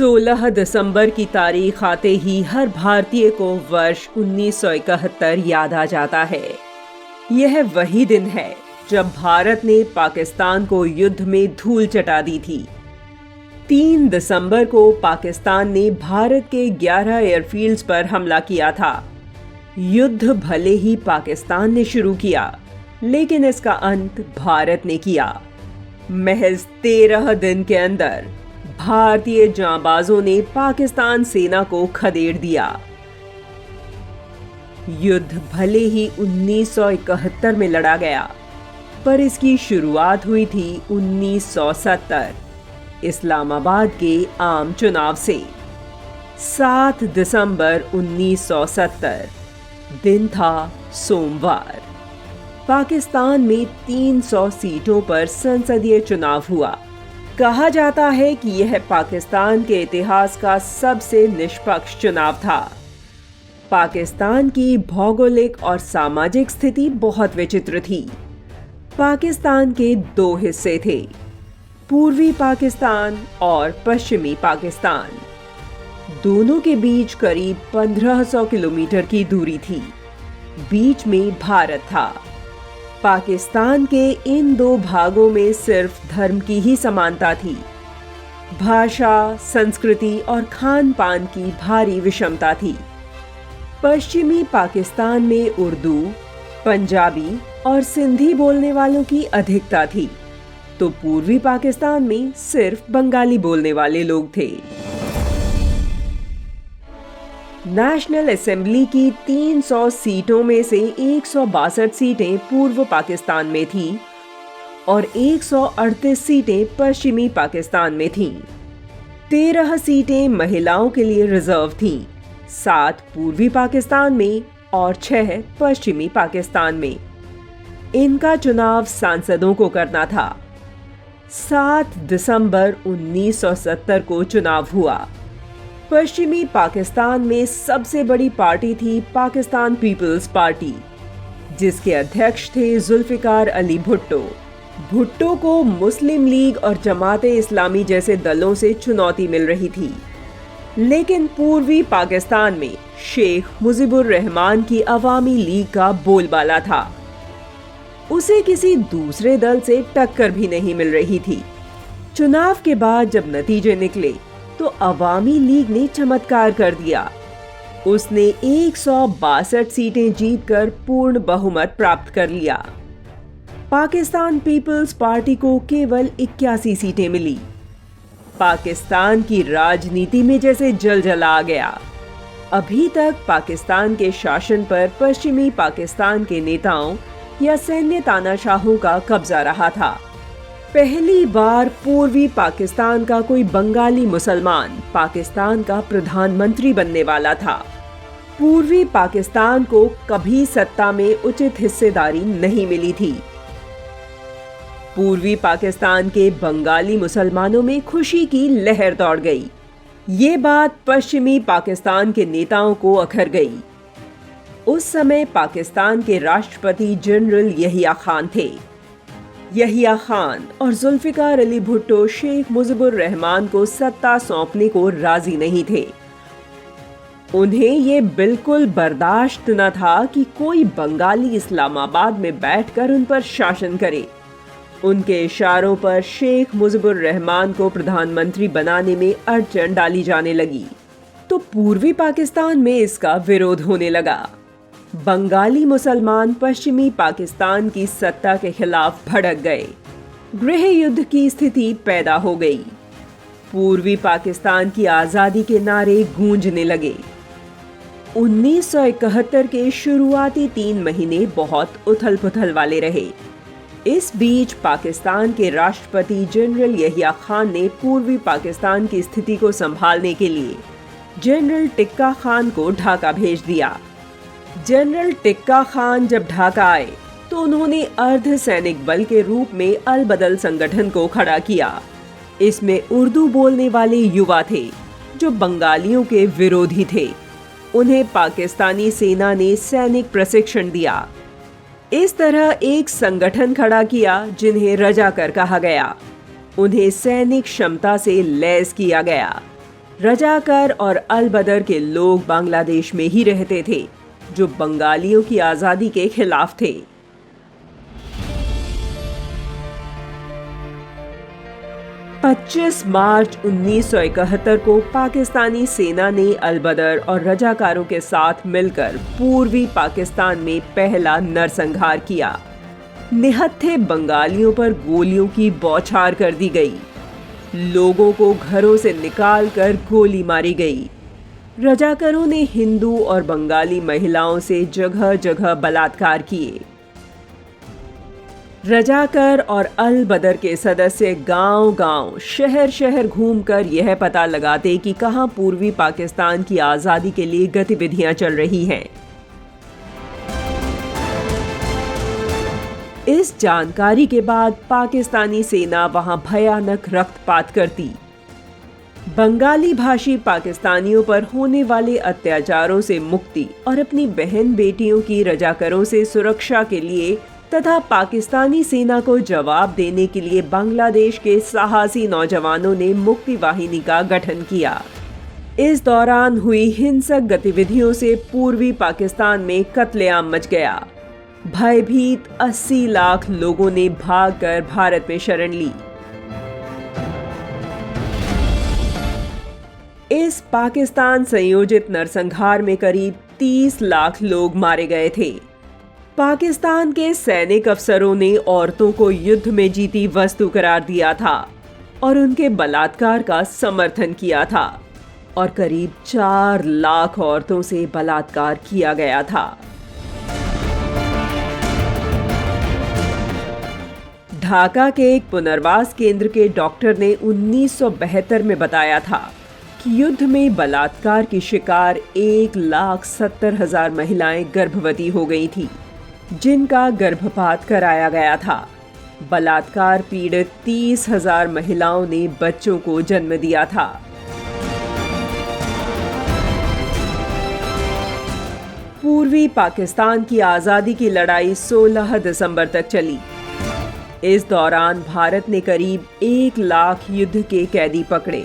16 दिसंबर की तारीख आते ही हर भारतीय को वर्ष 1971 याद आ जाता है। यह वही दिन है जब भारत ने पाकिस्तान को युद्ध में धूल चटा दी थी। 3 दिसंबर को पाकिस्तान ने भारत के 11 एयरफील्ड्स पर हमला किया था। युद्ध भले ही पाकिस्तान ने शुरू किया, लेकिन इसका अंत भारत ने किया। महज 13 दिन के अंदर भारतीय जांबाजों ने पाकिस्तान सेना को खदेड़ दिया। युद्ध भले ही 1971 में लड़ा गया, पर इसकी शुरुआत हुई थी 1970 इस्लामाबाद के आम चुनाव से। 7 दिसंबर 1970 दिन था सोमवार। पाकिस्तान में 300 सीटों पर संसदीय चुनाव हुआ। कहा जाता है कि यह पाकिस्तान के इतिहास का सबसे निष्पक्ष चुनाव था। पाकिस्तान की भौगोलिक और सामाजिक स्थिति बहुत विचित्र थी। पाकिस्तान के 2 हिस्से थे, पूर्वी पाकिस्तान और पश्चिमी पाकिस्तान। दोनों के बीच करीब 1500 किलोमीटर की दूरी थी। बीच में भारत था। पाकिस्तान के इन 2 भागों में सिर्फ धर्म की ही समानता थी। भाषा, संस्कृति और खान पान की भारी विषमता थी। पश्चिमी पाकिस्तान में उर्दू, पंजाबी और सिंधी बोलने वालों की अधिकता थी, तो पूर्वी पाकिस्तान में सिर्फ बंगाली बोलने वाले लोग थे। नेशनल असेंबली की 300 सीटों में से 162 सीटें पूर्व पाकिस्तान में थीं और 138 सीटें पश्चिमी पाकिस्तान में थीं। 13 सीटें महिलाओं के लिए रिजर्व थीं, 7 पूर्वी पाकिस्तान में और 6 पश्चिमी पाकिस्तान में। इनका चुनाव सांसदों को करना था। 7 दिसंबर 1970 को चुनाव हुआ। पश्चिमी पाकिस्तान में सबसे बड़ी पार्टी थी पाकिस्तान पीपल्स पार्टी, जिसके अध्यक्ष थे जुल्फिकार अली भुट्टो। भुट्टो को मुस्लिम लीग और जमाते इस्लामी जैसे दलों से चुनौती मिल रही थी, लेकिन पूर्वी पाकिस्तान में शेख मुजीबुर रहमान की अवामी लीग का बोलबाला था। उसे किसी दूसरे दल से टक्कर भी नहीं मिल रही थी। चुनाव के बाद जब नतीजे निकले तो अवामी लीग ने चमत्कार कर दिया। उसने 162 सीटें जीतकर पूर्ण बहुमत प्राप्त कर लिया। पाकिस्तान पीपल्स पार्टी को केवल 81 सीटें मिली। पाकिस्तान की राजनीति में जैसे जलजला आ गया। अभी तक पाकिस्तान के शासन पर पश्चिमी पाकिस्तान के नेताओं या सैन्य तानाशाहों का कब्जा रहा था। पहली बार पूर्वी पाकिस्तान का कोई बंगाली मुसलमान पाकिस्तान का प्रधानमंत्री बनने वाला था। पूर्वी पाकिस्तान को कभी सत्ता में उचित हिस्सेदारी नहीं मिली थी। पूर्वी पाकिस्तान के बंगाली मुसलमानों में खुशी की लहर दौड़ गई। ये बात पश्चिमी पाकिस्तान के नेताओं को अखर गई। उस समय पाकिस्तान के राष्ट्रपति जनरल यहिया खान थे। यहिया खान और जुल्फिकार अली भुट्टो शेख मुजीबुर रहमान को सत्ता सौंपने को राजी नहीं थे। उन्हें ये बिल्कुल बर्दाश्त न था कि कोई बंगाली इस्लामाबाद में बैठकर उन पर शासन करे। उनके इशारों पर शेख मुजीबुर रहमान को प्रधानमंत्री बनाने में अड़चन डाली जाने लगी, तो पूर्वी पाकिस्तान में इसका विरोध होने लगा। बंगाली मुसलमान पश्चिमी पाकिस्तान की सत्ता के खिलाफ भड़क गए। गृह युद्ध की स्थिति पैदा हो गई। पूर्वी पाकिस्तान की आजादी के नारे गूंजने लगे। 1971 के शुरुआती 3 महीने बहुत उथल-पुथल वाले रहे। इस बीच पाकिस्तान के राष्ट्रपति जनरल यहिया खान ने पूर्वी पाकिस्तान की स्थिति को संभालने के लिए जनरल टिक्का खान को ढाका भेज दिया। जनरल टिक्का खान जब ढाका आए तो उन्होंने अर्ध सैनिक बल के रूप में अल बदल संगठन को खड़ा किया। इसमें उर्दू बोलने वाले युवा थे जो बंगालियों के विरोधी थे। उन्हें पाकिस्तानी सेना ने सैनिक प्रशिक्षण दिया। इस तरह एक संगठन खड़ा किया जिन्हें रजाकर कहा गया। उन्हें सैनिक क्षमता से लैस किया गया। रजाकर और अल बदर के लोग बांग्लादेश में ही रहते थे, जो बंगालियों की आज़ादी के खिलाफ थे। मार्च 1971 को पाकिस्तानी सेना ने अल बदर और रजाकारों के साथ मिलकर पूर्वी पाकिस्तान में पहला नरसंहार किया। निहत्थे बंगालियों पर गोलियों की बौछार कर दी गई। लोगों को घरों से निकालकर गोली मारी गई। रजाकारों ने हिंदू और बंगाली महिलाओं से जगह जगह बलात्कार किए। रजाकर और अल बदर के सदस्य गांव-गांव, शहर-शहर घूमकर यह पता लगाते कि कहां पूर्वी पाकिस्तान की आज़ादी के लिए गतिविधियां चल रही हैं। इस जानकारी के बाद पाकिस्तानी सेना वहां भयानक रक्तपात करती। बंगाली भाषी पाकिस्तानियों पर होने वाले अत्याचारों से मुक्ति और अपनी बहन बेटियों की रजाकरों से सुरक्षा के लिए तथा पाकिस्तानी सेना को जवाब देने के लिए बांग्लादेश के साहसी नौजवानों ने मुक्ति वाहिनी का गठन किया। इस दौरान हुई हिंसक गतिविधियों से पूर्वी पाकिस्तान में कत्लेआम मच गया। भयभीत 80 लाख लोगों ने भागकर भारत में शरण ली। इस पाकिस्तान संयोजित नरसंहार में करीब 30 लाख लोग मारे गए थे। पाकिस्तान के सैनिक अफसरों ने औरतों को युद्ध में जीती वस्तु करार दिया था और उनके बलात्कार का समर्थन किया था और करीब 4 लाख औरतों से बलात्कार किया गया था। ढाका के एक पुनर्वास केंद्र के डॉक्टर ने 1972 में बताया था कि युद्ध में बलात्कार की शिकार 1,70,000 महिलाएं गर्भवती हो गई थी, जिनका गर्भपात कराया गया था। बलात्कार पीड़ित 30,000 महिलाओं ने बच्चों को जन्म दिया था। पूर्वी पाकिस्तान की आज़ादी की लड़ाई 16 दिसंबर तक चली। इस दौरान भारत ने करीब 1 लाख युद्ध के कैदी पकड़े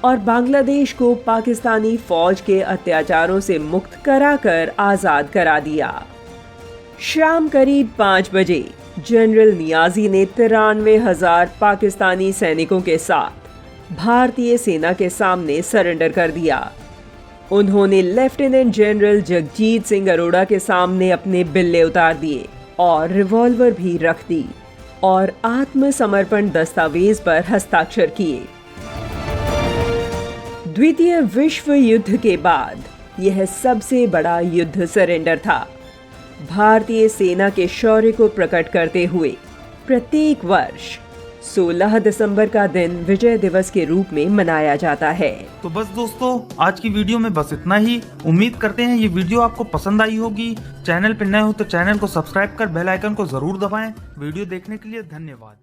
और बांग्लादेश को पाकिस्तानी फौज के अत्याचारों से मुक्त कराकर आज़ाद करा दिया। शाम करीब 5 बजे जनरल नियाजी ने 93,000 पाकिस्तानी सैनिकों के साथ भारतीय सेना के सामने सरेंडर कर दिया। उन्होंने लेफ्टिनेंट जनरल जगजीत सिंह अरोड़ा के सामने अपने बिल्ले उतार दिए और रिवॉल्वर भी रख दी और आत्मसमर्पण दस्तावेज पर हस्ताक्षर किए। द्वितीय विश्व युद्ध के बाद यह सबसे बड़ा युद्ध सरेंडर था। भारतीय सेना के शौर्य को प्रकट करते हुए प्रत्येक वर्ष 16 दिसंबर का दिन विजय दिवस के रूप में मनाया जाता है। तो बस दोस्तों, आज की वीडियो में बस इतना ही। उम्मीद करते हैं ये वीडियो आपको पसंद आई होगी। चैनल पर नए हो तो चैनल को सब्सक्राइब कर बेल आइकन को जरूर दबाएं। वीडियो देखने के लिए धन्यवाद।